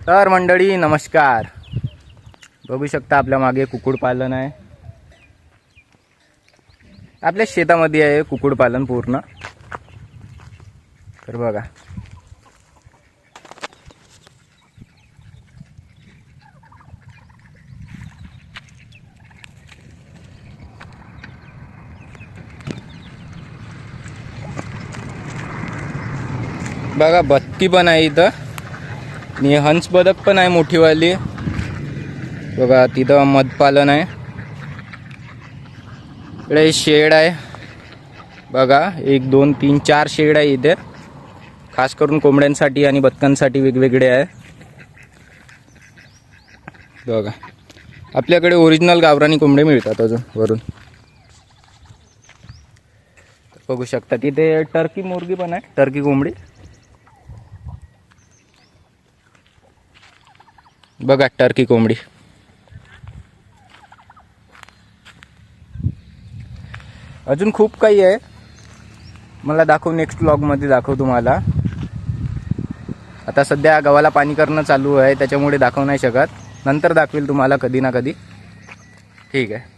तर मंडळी नमस्कार. बघू शकता आपल्या मागे कुक्कुटपालन आहे. आपल्या शेतामध्ये आहे कुक्कुटपालन पूर्ण. तर बघा बघा बत्ती पण आहे इथं आणि हंस बदक पण आहे मोठीवाली. बघा तिथं मधपालन आहे. इकडे शेड आहे बघा, 1 2 3 4 शेड आहे इथे. खास करून कोंबड्यांसाठी आणि बदकांसाठी वेगवेगळे आहे. बघा आपल्याकडे ओरिजिनल गावरानी कोंबडे मिळतात अजून वरून. बघू शकता तिथे टर्की मुर्गी पण आहे, टर्की कोंबडी. बघा टर्की कोंबडी. अजून खूप काही आहे, मला दाखवू नेक्स्ट व्लॉगमध्ये दाखवू तुम्हाला. आता सध्या गव्हाला पाणी करणं चालू आहे त्याच्यामुळे दाखवू नाही शकत. नंतर दाखवेल तुम्हाला कधी ना कधी. ठीक आहे.